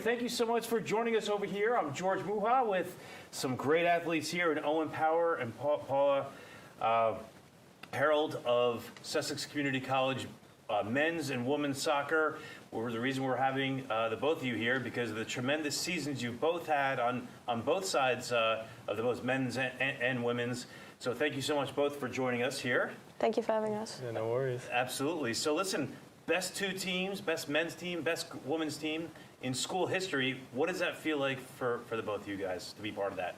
thank you so much for joining us over here. I'm George Muha with some great athletes here in Owen Power and Paula Herold of Sussex Community College men's and women's soccer. The reason we're having the both of you here because of the tremendous seasons you've both had on both sides of the both men's and women's. So thank you so much both for joining us here. Thank you for having us. Yeah, no worries. Absolutely. So listen, best two teams, best men's team, best women's team in school history. What does that feel like for the both of you guys to be part of that?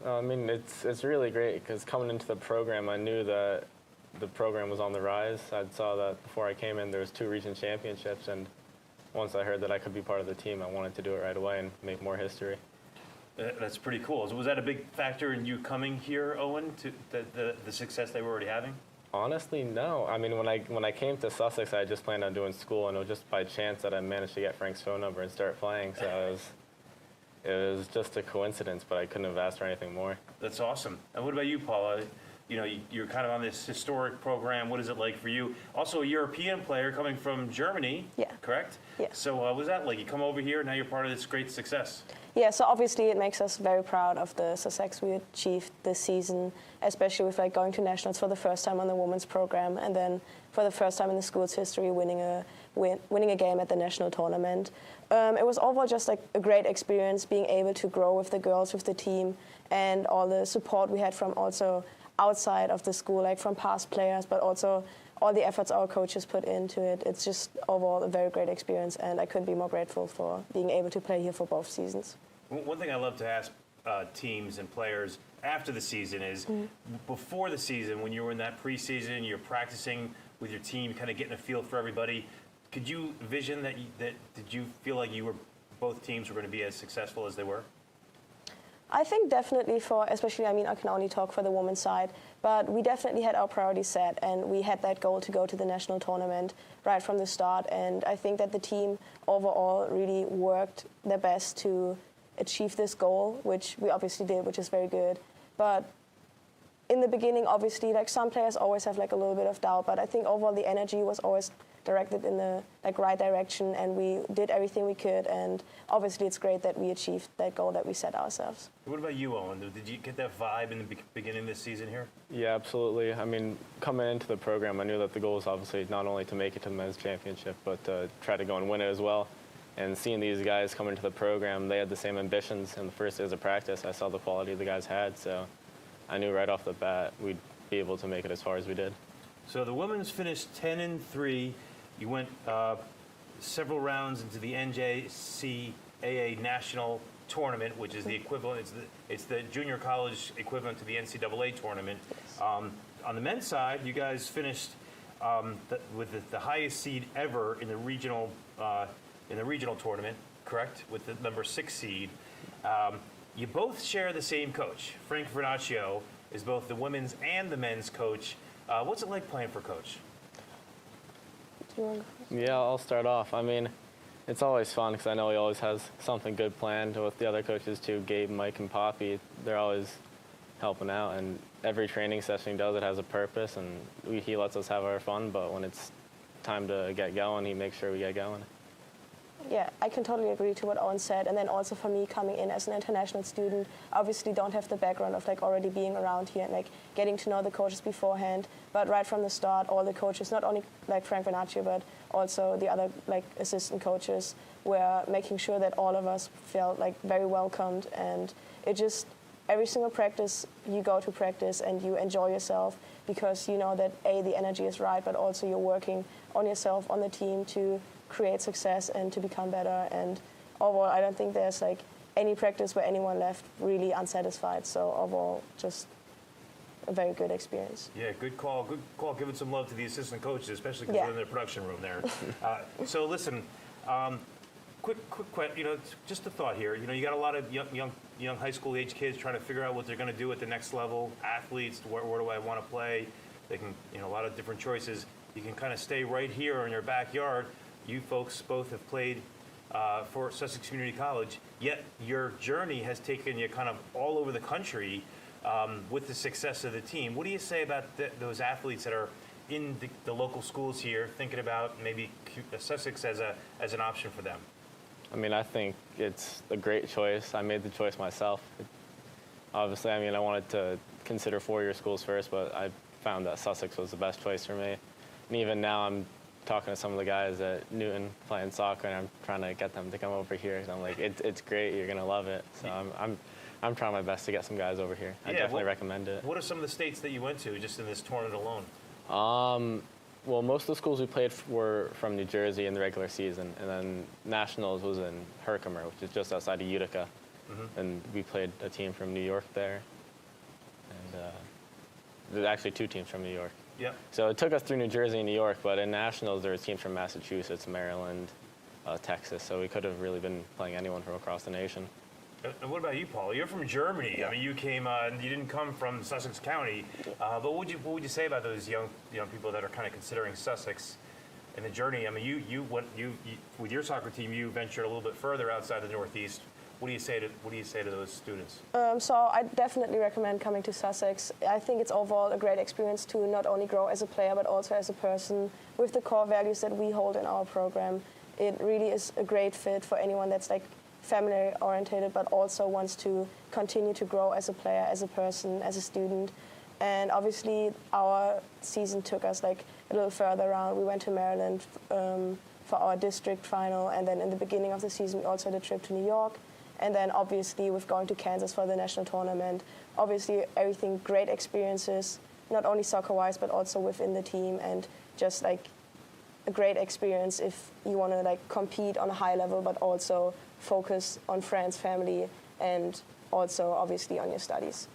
I mean, it's really great because coming into the program, I knew that the program was on the rise. I saw that before I came in, there was 2 region championships, and once I heard that I could be part of the team, I wanted to do it right away and make more history. That's pretty cool. So was that a big factor in you coming here, Owen, to the success they were already having? Honestly, no. I mean, when I came to Sussex, I just planned on doing school, and it was just by chance that I managed to get Frank's phone number and start playing. So it was just a coincidence, but I couldn't have asked for anything more. That's awesome. And what about you, Paula? You know, you're kind of on this historic program. What is it like for you? Also a European player coming from Germany, Yeah. correct? Yeah. So what was that like? You come over here, now you're part of this great success. Yeah, so obviously it makes us very proud of the success we achieved this season, especially with going to nationals for the first time on the women's program, and then for the first time in the school's history winning a game at the national tournament. It was overall just a great experience being able to grow with the girls, with the team, and all the support we had from also outside of the school, from past players, but also all the efforts our coaches put into it. It's just overall a very great experience, and I couldn't be more grateful for being able to play here for both seasons. One thing I love to ask teams and players after the season is, before the season, when you were in that preseason, you're practicing with your team, kind of getting a feel for everybody. Could you envision did you feel like both teams were going to be as successful as they were? I think definitely especially, I can only talk for the women's side, but we definitely had our priorities set, and we had that goal to go to the national tournament right from the start. And I think that the team overall really worked their best to achieve this goal, which we obviously did, which is very good. But in the beginning, obviously, some players always have a little bit of doubt, but I think overall the energy was always directed in the right direction, and we did everything we could, and obviously it's great that we achieved that goal that we set ourselves. What about you, Owen? Did you get that vibe in the beginning of this season here? Yeah, absolutely. I mean, coming into the program, I knew that the goal was obviously not only to make it to the men's championship, but to try to go and win it as well. And seeing these guys come into the program, they had the same ambitions. In the first days of practice, I saw the quality the guys had, so I knew right off the bat we'd be able to make it as far as we did. So the women's finished 10-3. You went several rounds into the NJCAA National Tournament, which is the equivalent. It's the junior college equivalent to the NCAA tournament. Yes. On the men's side, you guys finished with the highest seed ever in the regional tournament, correct? With the number 6 seed. You both share the same coach. Frank Vernaccio is both the women's and the men's coach. What's it like playing for Coach? Yeah, I'll start off. I mean, it's always fun because I know he always has something good planned with the other coaches too, Gabe, Mike, and Poppy. They're always helping out, and every training session he does, it has a purpose, and he lets us have our fun, but when it's time to get going, he makes sure we get going. Yeah, I can totally agree to what Owen said. And then also for me, coming in as an international student, obviously don't have the background of already being around here and getting to know the coaches beforehand. But right from the start, all the coaches, not only Frank Vernaccio, but also the other assistant coaches, were making sure that all of us felt very welcomed. And it just, every single practice, you go to practice and you enjoy yourself because you know that the energy is right, but also you're working on yourself, on the team to create success and to become better. And overall, I don't think there's any practice where anyone left really unsatisfied. So overall, just a very good experience. Yeah, good call. Good call. Giving some love to the assistant coaches, especially because we're in the production room there. So listen, quick, just a thought here. You got a lot of young high school age kids trying to figure out what they're going to do at the next level. Athletes, where do I want to play? They can, a lot of different choices. You can kind of stay right here in your backyard. You folks both have played for Sussex Community College, yet your journey has taken you kind of all over the country with the success of the team. What do you say about those athletes that are in the local schools here, thinking about maybe Sussex as an option for them? I mean, I think it's a great choice. I made the choice myself. Obviously, I mean, I wanted to consider four-year schools first, but I found that Sussex was the best choice for me. And even now, I'm talking to some of the guys at Newton playing soccer, and I'm trying to get them to come over here. And I'm like, it's great. You're gonna love it. So I'm trying my best to get some guys over here. I definitely recommend it. What are some of the states that you went to just in this tournament alone? Well, most of the schools we played were from New Jersey in the regular season, and then Nationals was in Herkimer, which is just outside of Utica. And we played a team from New York there. And there's actually two teams from New York. Yeah. So it took us through New Jersey and New York, but in Nationals there were teams from Massachusetts, Maryland, Texas. So we could have really been playing anyone from across the nation. And what about you, Paula? You're from Germany. Yeah. I mean, you didn't come from Sussex County. But what would you say about those young people that are kind of considering Sussex in the journey? I mean, you with your soccer team, you ventured a little bit further outside the Northeast. What do you say to those students? So I definitely recommend coming to Sussex. I think it's overall a great experience to not only grow as a player, but also as a person with the core values that we hold in our program. It really is a great fit for anyone that's like family oriented, but also wants to continue to grow as a player, as a person, as a student. And obviously our season took us like a little further around. We went to Maryland for our district final, and then in the beginning of the season we also had a trip to New York, and then obviously with going to Kansas for the national tournament. Obviously everything great experiences, not only soccer wise but also within the team, and just like a great experience if you want to like compete on a high level, but also focus on friends, family, and also obviously on your studies.